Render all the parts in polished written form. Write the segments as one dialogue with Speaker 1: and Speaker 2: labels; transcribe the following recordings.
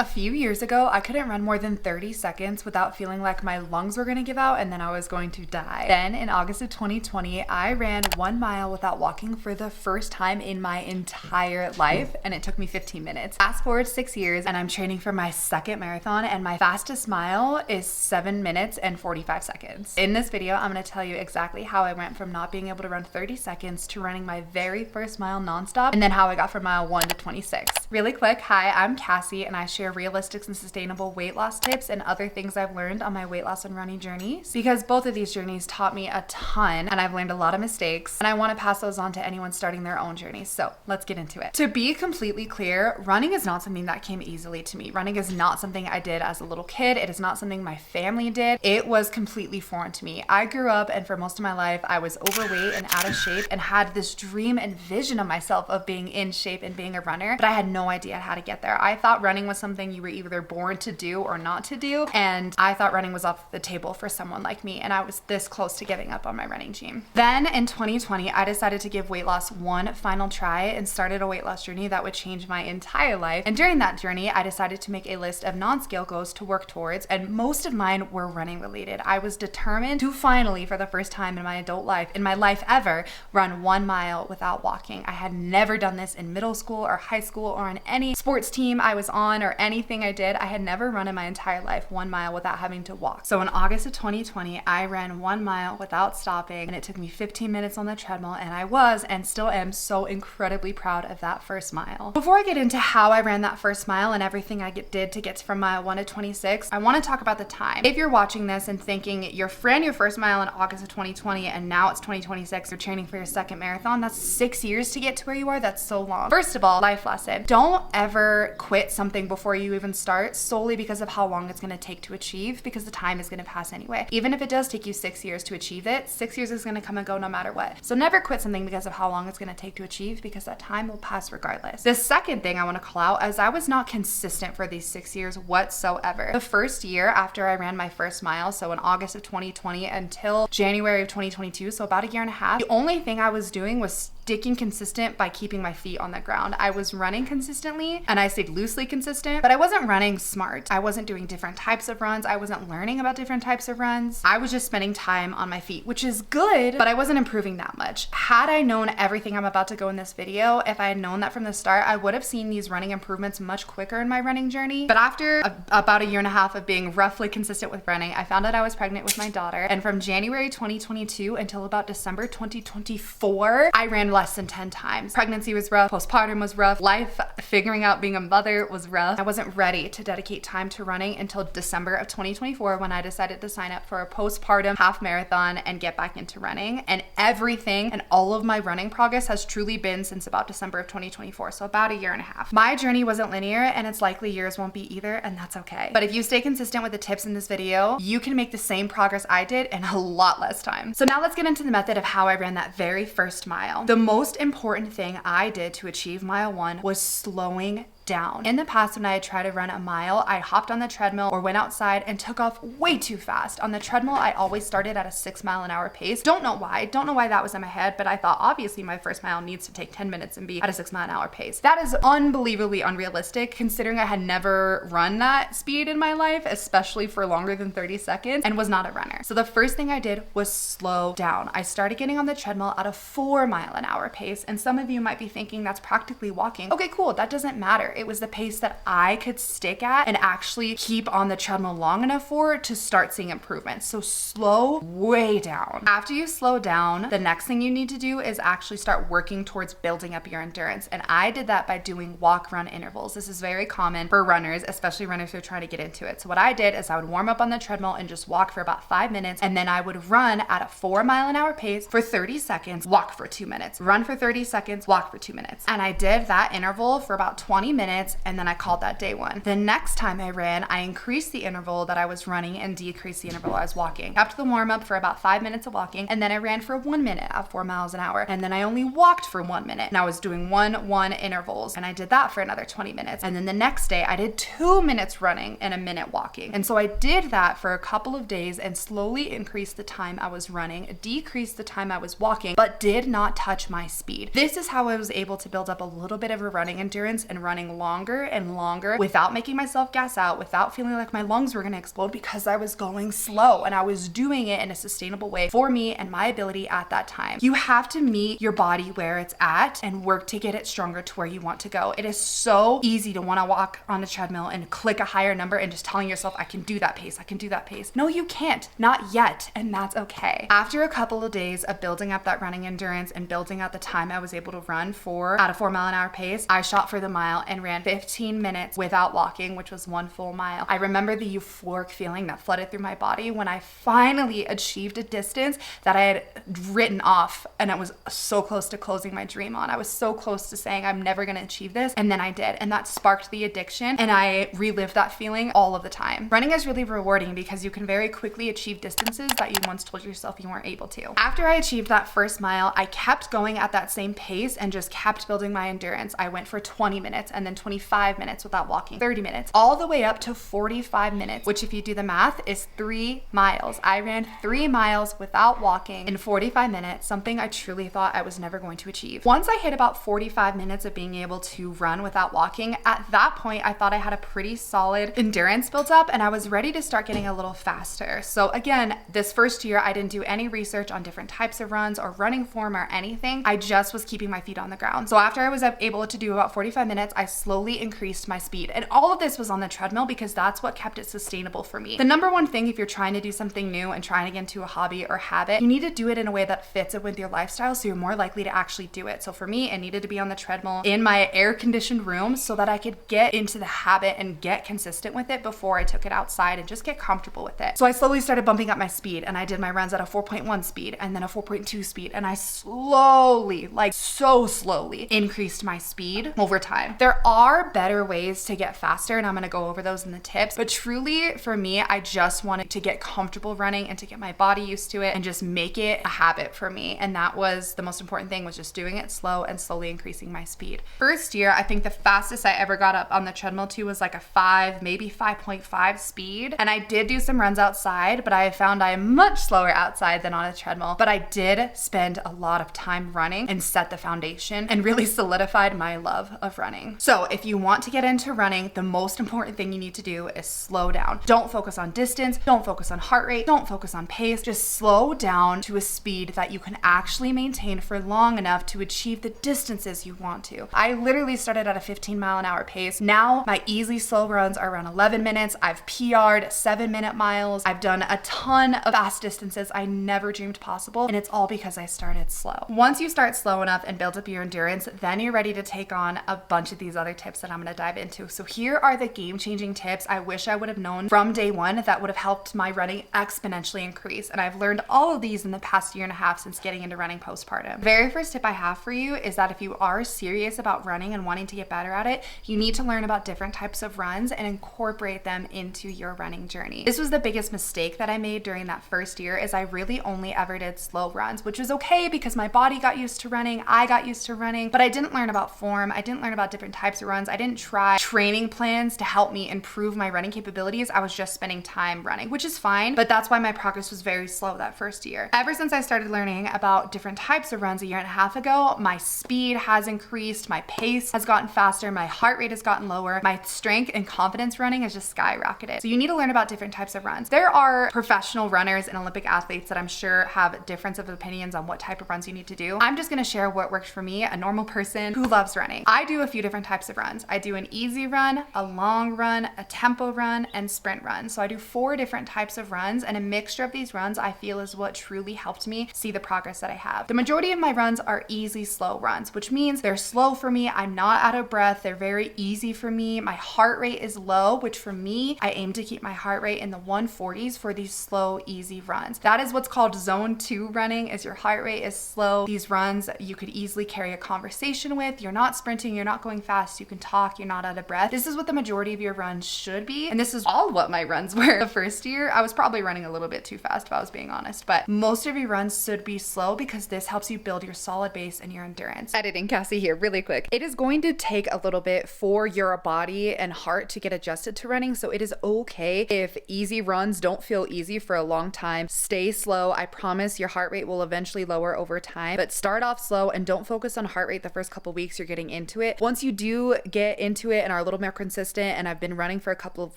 Speaker 1: A few years ago, I couldn't run more than 30 seconds without feeling like my lungs were gonna give out and then I was going to die. Then in August of 2020, I ran 1 mile without walking for the first time in my entire life, and it took me 15 minutes. Fast forward 6 years and I'm training for my second marathon, and my fastest mile is 7 minutes and 45 seconds. In this video, I'm gonna tell you exactly how I went from not being able to run 30 seconds to running my very first mile nonstop, and then how I got from mile 1 to 26. Really quick, hi, I'm Cassie, and I share realistic and sustainable weight loss tips and other things I've learned on my weight loss and running journeys, because both of these journeys taught me a ton and I've learned a lot of mistakes, and I want to pass those on to anyone starting their own journey. So let's get into it. To be completely clear, running is not something that came easily to me. Running is not something I did as a little kid. It is not something my family did. It was completely foreign to me. I grew up, and for most of my life I was overweight and out of shape and had this dream and vision of myself of being in shape and being a runner, but I had no idea how to get there. I thought running was something you were either born to do or not to do, and I thought running was off the table for someone like me, and I was this close to giving up on my running dream. Then in 2020, I decided to give weight loss one final try and started a weight loss journey that would change my entire life. And during that journey, I decided to make a list of non-scale goals to work towards, and most of mine were running related. I was determined to finally, for the first time in my adult life, in my life ever, run 1 mile without walking. I had never done this in middle school or high school or on any sports team I was on or anything I did. I had never run in my entire life 1 mile without having to walk. So in August of 2020, I ran 1 mile without stopping, and it took me 15 minutes on the treadmill, and I was and still am so incredibly proud of that first mile. Before I get into how I ran that first mile and everything I did to get from mile 1 to 26, I want to talk about the time. If you're watching this and thinking you ran your first mile in August of 2020 and now it's 2026, you're training for your second marathon, that's 6 years to get to where you are. That's so long. First of all, life lesson: don't ever quit something before you even start solely because of how long it's going to take to achieve, because the time is going to pass anyway. Even if it does take you 6 years to achieve it, 6 years is going to come and go no matter what. So never quit something because of how long it's going to take to achieve, because that time will pass regardless. The second thing I want to call out is I was not consistent for these 6 years whatsoever. The first year after I ran my first mile, so in August of 2020 until January of 2022, so about a year and a half, the only thing I was doing was sticking consistent by keeping my feet on the ground. I was running consistently, and I stayed loosely consistent, but I wasn't running smart. I wasn't doing different types of runs. I wasn't learning about different types of runs. I was just spending time on my feet, which is good, but I wasn't improving that much. Had I known everything I'm about to go in this video, if I had known that from the start, I would have seen these running improvements much quicker in my running journey. But after about a year and a half of being roughly consistent with running, I found out I was pregnant with my daughter, and from January 2022 until about December 2024, I ran less than 10 times. Pregnancy was rough, postpartum was rough, life figuring out being a mother was rough. I wasn't ready to dedicate time to running until December of 2024, when I decided to sign up for a postpartum half marathon and get back into running. And everything and all of my running progress has truly been since about December of 2024, so about a year and a half. My journey wasn't linear, and it's likely yours won't be either, and that's okay. But if you stay consistent with the tips in this video, you can make the same progress I did in a lot less time. So now let's get into the method of how I ran that very first mile. The most important thing I did to achieve mile 1 was slowing down. In the past, when I had tried to run a mile, I hopped on the treadmill or went outside and took off way too fast. On the treadmill, I always started at a 6 mile an hour pace. Don't know why that was in my head, but I thought obviously my first mile needs to take 10 minutes and be at a 6 mile an hour pace. That is unbelievably unrealistic, considering I had never run that speed in my life, especially for longer than 30 seconds, and was not a runner. So the first thing I did was slow down. I started getting on the treadmill at a 4 mile an hour pace, and some of you might be thinking that's practically walking. Okay, cool, that doesn't matter. It was the pace that I could stick at and actually keep on the treadmill long enough for to start seeing improvements. So slow way down. After you slow down, the next thing you need to do is actually start working towards building up your endurance. And I did that by doing walk-run intervals. This is very common for runners, especially runners who are trying to get into it. So what I did is I would warm up on the treadmill and just walk for about 5 minutes, and then I would run at a 4 mile an hour pace for 30 seconds, walk for 2 minutes, run for 30 seconds, walk for 2 minutes. And I did that interval for about 20 minutes, and then I called that day 1. The next time I ran, I increased the interval that I was running and decreased the interval I was walking. Kept the warm up for about 5 minutes of walking, and then I ran for 1 minute at 4 miles an hour, and then I only walked for 1 minute, and I was doing 1-1 intervals, and I did that for another 20 minutes. And then the next day I did 2 minutes running and a minute walking. And so I did that for a couple of days and slowly increased the time I was running, decreased the time I was walking, but did not touch my speed. This is how I was able to build up a little bit of a running endurance and running running longer and longer without making myself gas out, without feeling like my lungs were gonna explode, because I was going slow and I was doing it in a sustainable way for me and my ability at that time. You have to meet your body where it's at and work to get it stronger to where you want to go. It is so easy to want to walk on a treadmill and click a higher number and just telling yourself, I can do that pace, I can do that pace. No, you can't, not yet, and that's okay. After a couple of days of building up that running endurance and building out the time I was able to run at a 4 mile an hour pace, I shot for the mile and ran 15 minutes without walking, which was 1 full mile. I remember the euphoric feeling that flooded through my body when I finally achieved a distance that I had written off, and I was so close to closing my dream on. I was so close to saying I'm never going to achieve this, and then I did, and that sparked the addiction, and I relived that feeling all of the time. Running is really rewarding because you can very quickly achieve distances that you once told yourself you weren't able to. After I achieved that first mile, I kept going at that same pace and just kept building my endurance. I went for 20 minutes and then 25 minutes without walking, 30 minutes, all the way up to 45 minutes, which if you do the math is 3 miles. I ran 3 miles without walking in 45 minutes, something I truly thought I was never going to achieve. Once I hit about 45 minutes of being able to run without walking, at that point, I thought I had a pretty solid endurance built up and I was ready to start getting a little faster. So again, this first year, I didn't do any research on different types of runs or running form or anything. I just was keeping my feet on the ground. So after I was able to do about 45 minutes, I slowly increased my speed. And all of this was on the treadmill because that's what kept it sustainable for me. The number one thing, if you're trying to do something new and trying to get into a hobby or habit, you need to do it in a way that fits it with your lifestyle so you're more likely to actually do it. So for me, it needed to be on the treadmill in my air-conditioned room so that I could get into the habit and get consistent with it before I took it outside and just get comfortable with it. So I slowly started bumping up my speed and I did my runs at a 4.1 speed and then a 4.2 speed, and I slowly, like so slowly, increased my speed over time. There are better ways to get faster and I'm gonna go over those in the tips, but truly for me, I just wanted to get comfortable running and to get my body used to it and just make it a habit for me. And that was the most important thing, was just doing it slow and slowly increasing my speed. First year, I think the fastest I ever got up on the treadmill to was like a 5, maybe 5.5 speed. And I did do some runs outside, but I found I am much slower outside than on a treadmill. But I did spend a lot of time running and set the foundation and really solidified my love of running. So if you want to get into running, the most important thing you need to do is slow down. Don't focus on distance, don't focus on heart rate, don't focus on pace. Just slow down to a speed that you can actually maintain for long enough to achieve the distances you want to. I literally started at a 15 mile an hour pace. Now my easy slow runs are around 11 minutes. I've PR'd 7-minute miles. I've done a ton of fast distances I never dreamed possible, and it's all because I started slow. Once you start slow enough and build up your endurance, then you're ready to take on a bunch of these other tips that I'm gonna dive into. So here are the game-changing tips I wish I would have known from day one that would have helped my running exponentially increase. And I've learned all of these in the past year and a half since getting into running postpartum. Very first tip I have for you is that if you are serious about running and wanting to get better at it, you need to learn about different types of runs and incorporate them into your running journey. This was the biggest mistake that I made during that first year, is I really only ever did slow runs, which was okay because my body got used to running, I got used to running, but I didn't learn about form, I didn't learn about different types of runs, I didn't try training plans to help me improve my running capabilities. I was just spending time running, which is fine, but that's why my progress was very slow that first year. Ever since I started learning about different types of runs a year and a half ago, my speed has increased, my pace has gotten faster, my heart rate has gotten lower, my strength and confidence running has just skyrocketed. So you need to learn about different types of runs. There are professional runners and Olympic athletes that I'm sure have difference of opinions on what type of runs you need to do. I'm just gonna share what worked for me, a normal person who loves running. I do a few different types of runs. I do an easy run, a long run, a tempo run, and sprint run. So I do 4 different types of runs, and a mixture of these runs I feel is what truly helped me see the progress that I have. The majority of my runs are easy, slow runs, which means they're slow for me. I'm not out of breath. They're very easy for me. My heart rate is low, which for me, I aim to keep my heart rate in the 140s for these slow, easy runs. That is what's called zone 2 running, is your heart rate is slow. These runs you could easily carry a conversation with. You're not sprinting, you're not going fast, you can talk, you're not out of breath. This is what the majority of your runs should be, and this is all what my runs were the first year. I was probably running a little bit too fast if I was being honest, but most of your runs should be slow because this helps you build your solid base and your endurance. Editing Cassie here really quick. It is going to take a little bit for your body and heart to get adjusted to running, so it is okay if easy runs don't feel easy for a long time. Stay slow. I promise your heart rate will eventually lower over time, but start off slow and don't focus on heart rate the first couple weeks you're getting into it. Once you do you get into it and are a little more consistent and I've been running for a couple of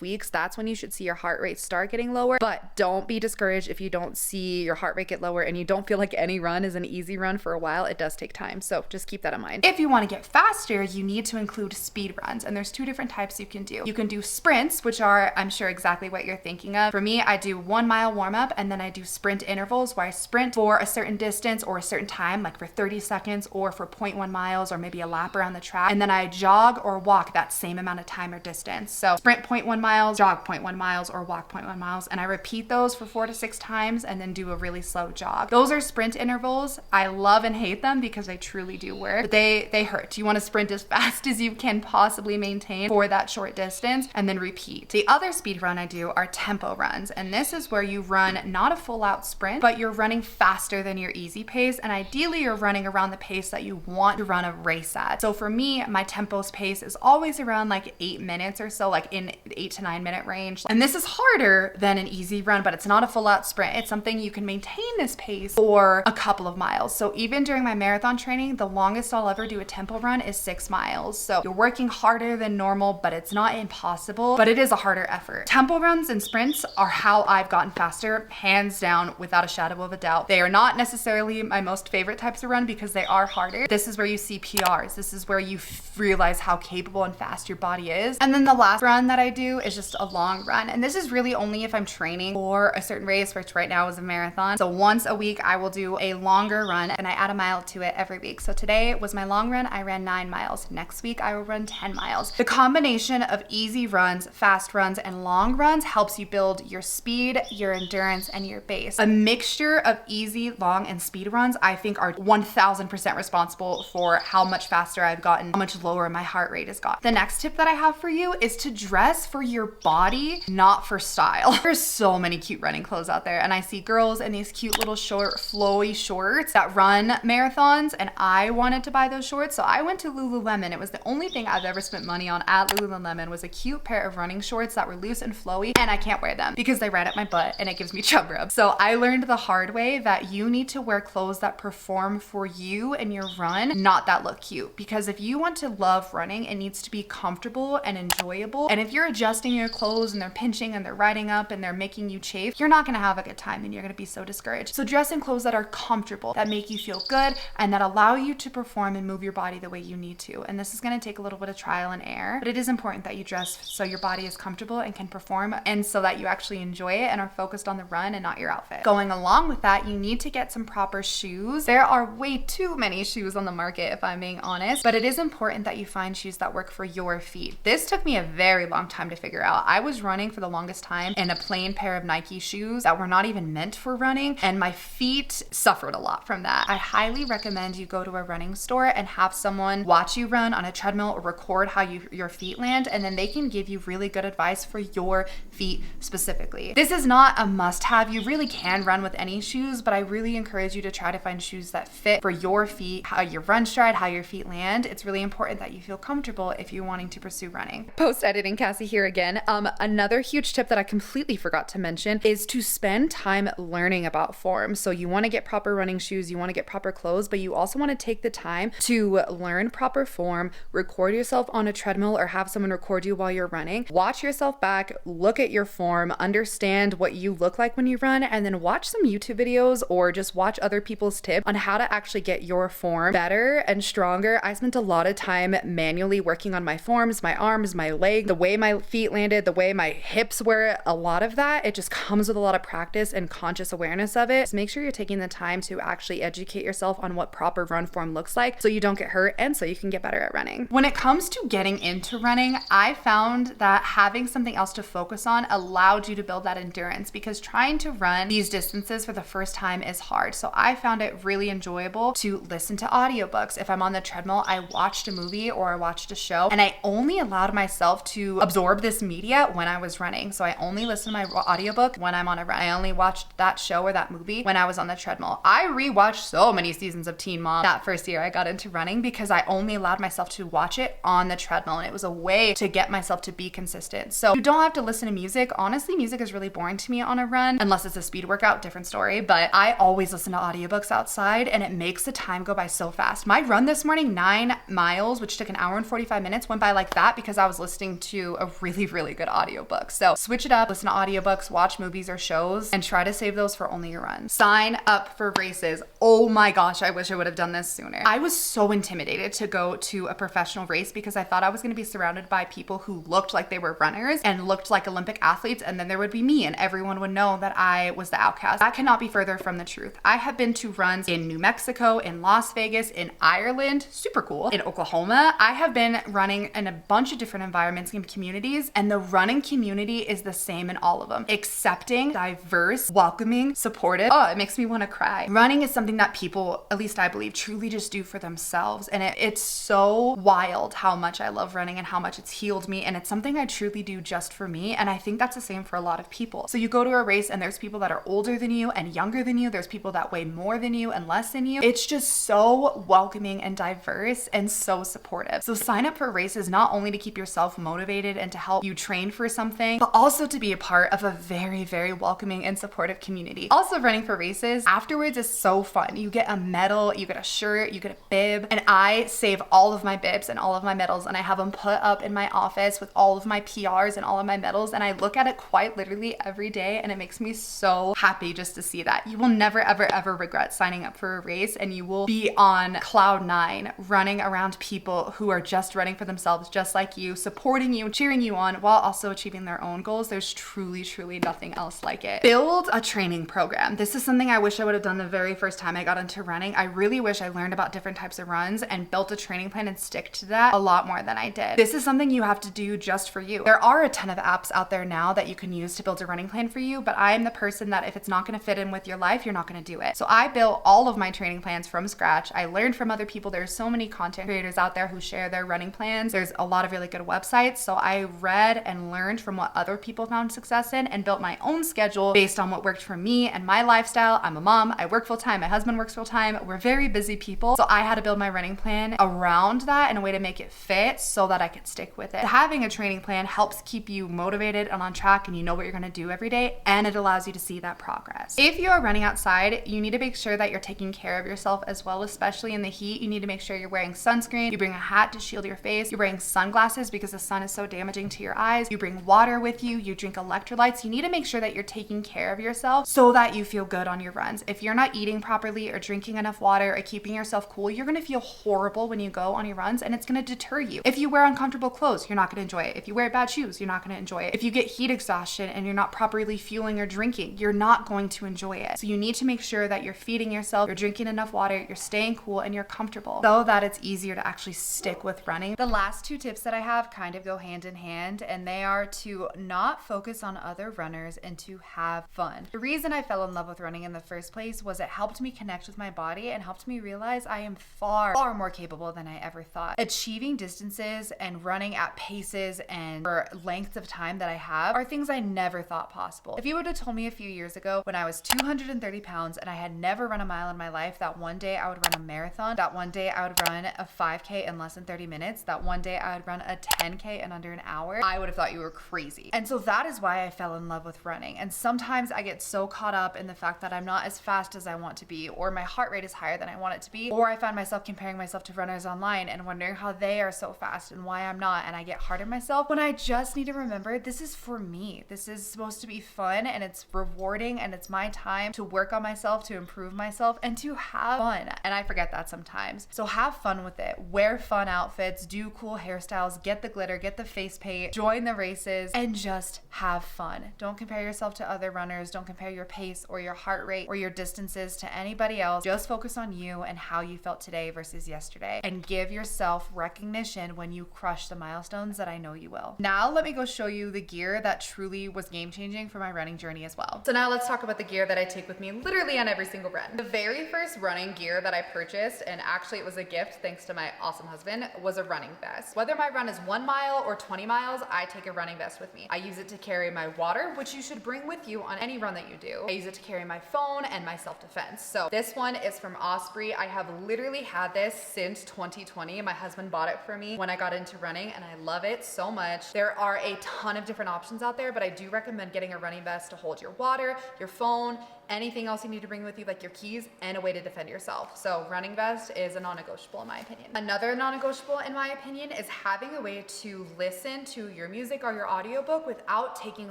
Speaker 1: weeks, that's when you should see your heart rate start getting lower. But don't be discouraged if you don't see your heart rate get lower and you don't feel like any run is an easy run for a while. It does take time. So just keep that in mind. If you want to get faster, you need to include speed runs. And there's two different types you can do. You can do sprints, which are, I'm sure, exactly what you're thinking of. For me, I do 1 mile warm up and then I do sprint intervals where I sprint for a certain distance or a certain time, like for 30 seconds or for 0.1 miles or maybe a lap around the track. And then I jog or walk that same amount of time or distance. So sprint 0.1 miles, jog 0.1 miles, or walk 0.1 miles. And I repeat those for 4 to 6 times and then do a really slow jog. Those are sprint intervals. I love and hate them because they truly do work, but they hurt. You want to sprint as fast as you can possibly maintain for that short distance and then repeat. The other speed run I do are tempo runs. And this is where you run not a full out sprint, but you're running faster than your easy pace. And ideally you're running around the pace that you want to run a race at. So for me, my tempo's pace is always around like 8 minutes or so, like in 8 to 9 minute range. And this is harder than an easy run, but it's not a full out sprint. It's something you can maintain this pace for a couple of miles. So even during my marathon training, the longest I'll ever do a tempo run is 6 miles. So you're working harder than normal, but it's not impossible, but it is a harder effort. Tempo runs and sprints are how I've gotten faster, hands down, without a shadow of a doubt. They are not necessarily my most favorite types of run because they are harder. This is where you see PRs. This is where you realize how capable and fast your body is. And then the last run that I do is just a long run. And this is really only if I'm training for a certain race, which right now is a marathon. So once a week, I will do a longer run and I add a mile to it every week. So today was my long run. I ran 9 miles. Next week, I will run 10 miles. The combination of easy runs, fast runs, and long runs helps you build your speed, your endurance, and your base. A mixture of easy, long, and speed runs, I think, are 1000% responsible for how much faster I've gotten, how much lower my heart rate has got. The next tip that I have for you is to dress for your body, not for style. There's so many cute running clothes out there, and I see girls in these cute little short, flowy shorts that run marathons, and I wanted to buy those shorts, so I went to Lululemon. It was the only thing I've ever spent money on at Lululemon was a cute pair of running shorts that were loose and flowy, and I can't wear them because they ride up my butt and it gives me chub rub. So I learned the hard way that you need to wear clothes that perform for you and your run, not that look cute. Because if you want to love running, it needs to be comfortable and enjoyable. And if you're adjusting your clothes and they're pinching and they're riding up and they're making you chafe, you're not gonna have a good time and you're gonna be so discouraged. So dress in clothes that are comfortable, that make you feel good, and that allow you to perform and move your body the way you need to. And this is gonna take a little bit of trial and error, but it is important that you dress so your body is comfortable and can perform, and so that you actually enjoy it and are focused on the run and not your outfit. Going along with that, you need to get some proper shoes. There are way too many shoes on the market, if I'm being honest, but it is important that you find shoes that work for your feet. This took me a very long time to figure out. I was running for the longest time in a plain pair of Nike shoes that were not even meant for running, and my feet suffered a lot from that. I highly recommend you go to a running store and have someone watch you run on a treadmill or record how your feet land, and then they can give you really good advice for your feet specifically. This is not a must-have. You really can run with any shoes, but I really encourage you to try to find shoes that fit for your feet, how your run stride, how your feet land. It's really important that you feel comfortable if you're wanting to pursue running. Post-editing Cassie here again. Another huge tip that I completely forgot to mention is to spend time learning about form. So you want to get proper running shoes, you want to get proper clothes, but you also want to take the time to learn proper form, record yourself on a treadmill or have someone record you while you're running. Watch yourself back, look at your form, understand what you look like when you run, and then watch some YouTube videos or just watch other people's tips on how to actually get your form better and stronger. I spent a lot of time manually working on my forms, my arms, my legs, the way my feet landed, the way my hips were. A lot of that, it just comes with a lot of practice and conscious awareness of it. So make sure you're taking the time to actually educate yourself on what proper run form looks like so you don't get hurt and so you can get better at running. When it comes to getting into running, I found that having something else to focus on allowed you to build that endurance, because trying to run these distances for the first time is hard. So I found it really enjoyable to listen to audiobooks. If I'm on the treadmill, I watched a movie or I watched a show, and I only allowed myself to absorb this media when I was running. So I only listen to my audiobook when I'm on a run. I only watched that show or that movie when I was on the treadmill. I rewatched so many seasons of Teen Mom that first year I got into running because I only allowed myself to watch it on the treadmill, and it was a way to get myself to be consistent. So you don't have to listen to music. Honestly, music is really boring to me on a run, unless it's a speed workout, different story, but I always listen to audiobooks outside, and it makes the time go by so fast. My run this morning, 9 miles, which took an hour and 45 minutes went by like that because I was listening to a really, really good audiobook. So switch it up, listen to audiobooks, watch movies or shows, and try to save those for only your runs. Sign up for races. Oh my gosh, I wish I would have done this sooner. I was so intimidated to go to a professional race because I thought I was gonna be surrounded by people who looked like they were runners and looked like Olympic athletes, and then there would be me and everyone would know that I was the outcast. That cannot be further from the truth. I have been to runs in New Mexico, in Las Vegas, in Ireland, super cool, in Oklahoma. I have been running in a bunch of different environments and communities, and the running community is the same in all of them. Accepting, diverse, welcoming, supportive. Oh, it makes me want to cry. Running is something that people, at least I believe, truly just do for themselves. And it's so wild how much I love running and how much it's healed me. And it's something I truly do just for me. And I think that's the same for a lot of people. So you go to a race and there's people that are older than you and younger than you. There's people that weigh more than you and less than you. It's just so welcoming and diverse and so supportive. So sign up for races not only to keep yourself motivated and to help you train for something, but also to be a part of a very, very welcoming and supportive community. Also, running for races afterwards is so fun. You get a medal, you get a shirt, you get a bib, and I save all of my bibs and all of my medals and I have them put up in my office with all of my PRs and all of my medals, and I look at it quite literally every day, and it makes me so happy just to see that. You will never, ever, ever regret signing up for a race, and you will be on cloud nine running around people who are just running for themselves, just like you, supporting you, cheering you on while also achieving their own goals. There's truly, truly nothing else like it. Build a training program. This is something I wish I would have done the very first time I got into running. I really wish I learned about different types of runs and built a training plan and stick to that a lot more than I did. This is something you have to do just for you. There are a ton of apps out there now that you can use to build a running plan for you, but I am the person that if it's not going to fit in with your life, you're not going to do it. So I built all of my training plans from scratch. I learned from other people. There's so many content creators out there who share their running plans. There's a lot of really good websites. So I read and learned from what other people found success in and built my own schedule based on what worked for me and my lifestyle. I'm a mom. I work full time. My husband works full time. We're very busy people. So I had to build my running plan around that in a way to make it fit so that I could stick with it. Having a training plan helps keep you motivated and on track, and you know what you're going to do every day, and it allows you to see that progress. If you are running outside, you need to make sure that you're taking care of yourself as well, especially in the heat. You need to make sure you're wearing sunscreen, you bring a hat to shield your face, you're wearing sunglasses because the sun is so damaging to your eyes, you bring water with you, you drink electrolytes. You need to make sure that you're taking care of yourself so that you feel good on your runs. If you're not eating properly or drinking enough water or keeping yourself cool, you're going to feel horrible when you go on your runs, and it's going to deter you. If you wear uncomfortable clothes, you're not going to enjoy it. If you wear bad shoes, you're not going to enjoy it. If you get heat exhaustion and you're not properly fueling or drinking, you're not going to enjoy it. So you need to make sure that you're feeding yourself, you're drinking enough water, you're staying cool, and you're comfortable so that it's easier to actually stick with running. The last two tips that I have kind of go hand in hand, and they are to not focus on other runners and to have fun. The reason I fell in love with running in the first place was it helped me connect with my body and helped me realize I am far, far more capable than I ever thought. Achieving distances and running at paces and for lengths of time that I have are things I never thought possible. If you would have told me a few years ago when I was 230 pounds and I had never run a mile in my life that one day I would run a marathon, that one day I would run a 5K in less than 30 minutes, that one day I would run a 10K in under an hour, I would have thought you were crazy. And so that is why I fell in love with running. And sometimes I get so caught up in the fact that I'm not as fast as I want to be, or my heart rate is higher than I want it to be, or I find myself comparing myself to runners online and wondering how they are so fast and why I'm not, and I get hard on myself when I just need to remember this is for me. This is supposed to be fun and it's rewarding and it's my time to work on myself, to improve myself, and to have fun. And I forget that sometimes. So have fun with it. Wear fun outfits, do cool hairstyles, get the glitter, get the face paint, join the races, and just have fun. Don't compare yourself to other runners. Don't compare your pace or your heart rate or your distances to anybody else. Just focus on you and how you felt today versus yesterday, and give yourself recognition when you crush the milestones that I know you will. Now let me go show you the gear that truly was game-changing for my running journey as well. So now let's talk about the gear that I take with me literally on every single run. The very first running gear that I purchased, and actually it was a gift thanks to my awesome husband, was a running vest. Whether my run is 1 mile or 20 miles, I take a running vest with me. I use it to carry my water, which you should bring with you on any run that you do. I use it to carry my phone and my self-defense. So this one is from Osprey. I have literally had this since 2020. My husband bought it for me when I got into running, and I love it so much. There are a ton of different options out there, but I do recommend getting a running vest to hold your water, your phone, anything else you need to bring with you, like your keys and a way to defend yourself. So running vest is a non-negotiable in my opinion. Another non-negotiable in my opinion is having a way to listen to your music or your audiobook without taking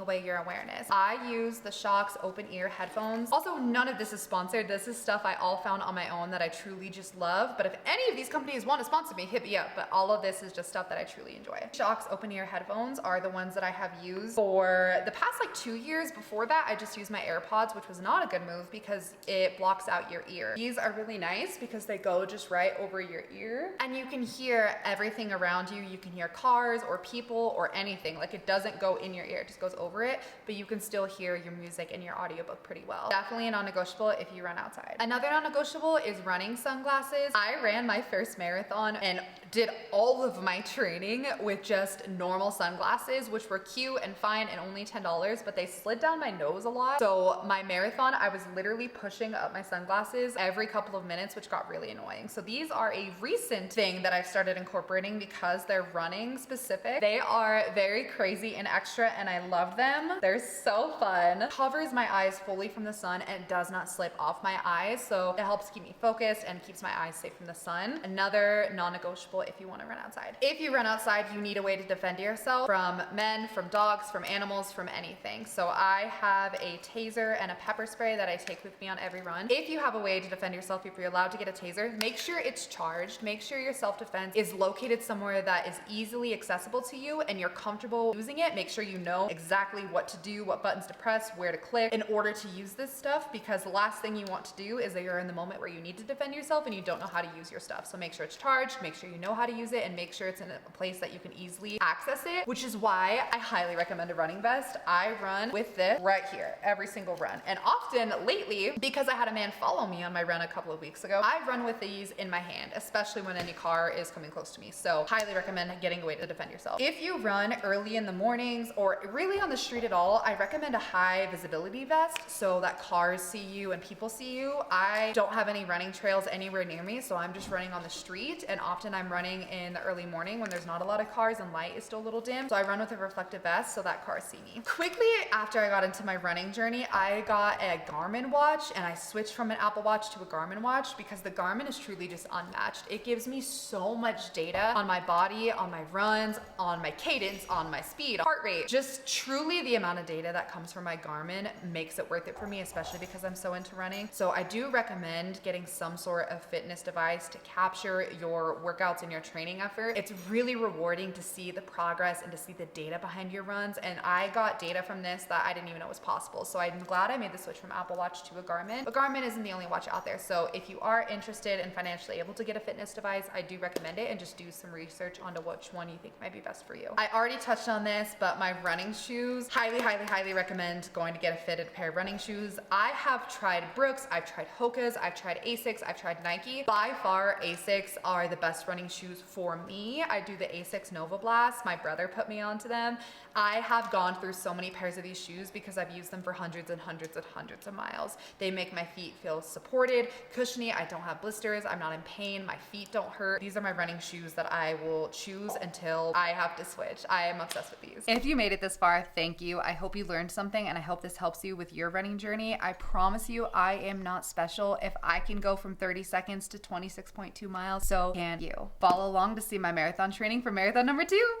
Speaker 1: away your awareness. I use the Shokz open ear headphones. Also, none of this is sponsored. This is stuff I all found on my own that I truly just love. But if any of these companies want to sponsor me, hit me up. But all of this is just stuff that I truly enjoy. Shokz open ear headphones are the ones that I have used for the past like 2 years. Before that, I just used my AirPods, which was not a good move because it blocks out your ear. These are really nice because they go just right over your ear and you can hear everything around you. You can hear cars or people or anything. Like it doesn't go in your ear, it just goes over it, but you can still hear your music and your audiobook pretty well. Definitely a non-negotiable if you run outside. Another non-negotiable is running sunglasses. I ran my first marathon and did all of my training with just normal sunglasses, which were cute and fine and only $10, but they slid down my nose a lot. So my marathon, I was literally pushing up my sunglasses every couple of minutes, which got really annoying. So these are a recent thing that I've started incorporating because they're running specific. They are very crazy and extra and I love them. They're so fun. Covers my eyes fully from the sun and does not slip off my eyes. So it helps keep me focused and keeps my eyes safe from the sun. Another non-negotiable if you want to run outside. If you run outside, you need a way to defend yourself from men, from dogs, from animals, from anything. So I have a taser and a pepper spray that I take with me on every run. If you have a way to defend yourself, if you're allowed to get a taser, make sure it's charged. Make sure your self-defense is located somewhere that is easily accessible to you and you're comfortable using it. Make sure you know exactly what to do, what buttons to press, where to click in order to use this stuff, because the last thing you want to do is that you're in the moment where you need to defend yourself and you don't know how to use your stuff. So make sure it's charged, make sure you know how to use it, and make sure it's in a place that you can easily access it, which is why I highly recommend a running vest. I run with this right here every single run. And often lately, because I had a man follow me on my run a couple of weeks ago, I run with these in my hand, especially when any car is coming close to me. So highly recommend getting a way to defend yourself. If you run early in the mornings or really on the street at all, I recommend a high visibility vest so that cars see you and people see you. I don't have any running trails anywhere near me, so I'm just running on the street, and often I'm running in the early morning when there's not a lot of cars and light is still a little dim. So I run with a reflective vest so that cars see me. Quickly after I got into my running journey, I got a Garmin watch and I switched from an Apple Watch to a Garmin watch because the Garmin is truly just unmatched. It gives me so much data on my body, on my runs, on my cadence, on my speed, heart rate. Just truly the amount of data that comes from my Garmin makes it worth it for me, especially because I'm so into running. So I do recommend getting some sort of fitness device to capture your workouts and your training effort. It's really rewarding to see the progress and to see the data behind your runs. And I got data from this that I didn't even know was possible. So I'm glad I made the switch from Apple Watch to a Garmin. But Garmin isn't the only watch out there. So if you are interested and financially able to get a fitness device, I do recommend it, and just do some research onto which one you think might be best for you. I already touched on this, but my running shoes, highly recommend going to get a fitted pair of running shoes. I have tried Brooks, I've tried Hoka's, I've tried Asics, I've tried Nike. By far, Asics are the best running shoes for me. I do the Asics Nova Blast. My brother put me onto them. I have gone through so many pairs of these shoes because I've used them for hundreds and hundreds and hundreds of miles. They make my feet feel supported, cushiony. I don't have blisters. I'm not in pain. My feet don't hurt. These are my running shoes that I will choose until I have to switch. I am obsessed with these. If you made it this far, thank you. I hope you learned something, and I hope this helps you with your running journey. I promise you, I am not special. If I can go from 30 seconds to 26.2 miles, so can you. Follow along to see my marathon training for marathon number 2.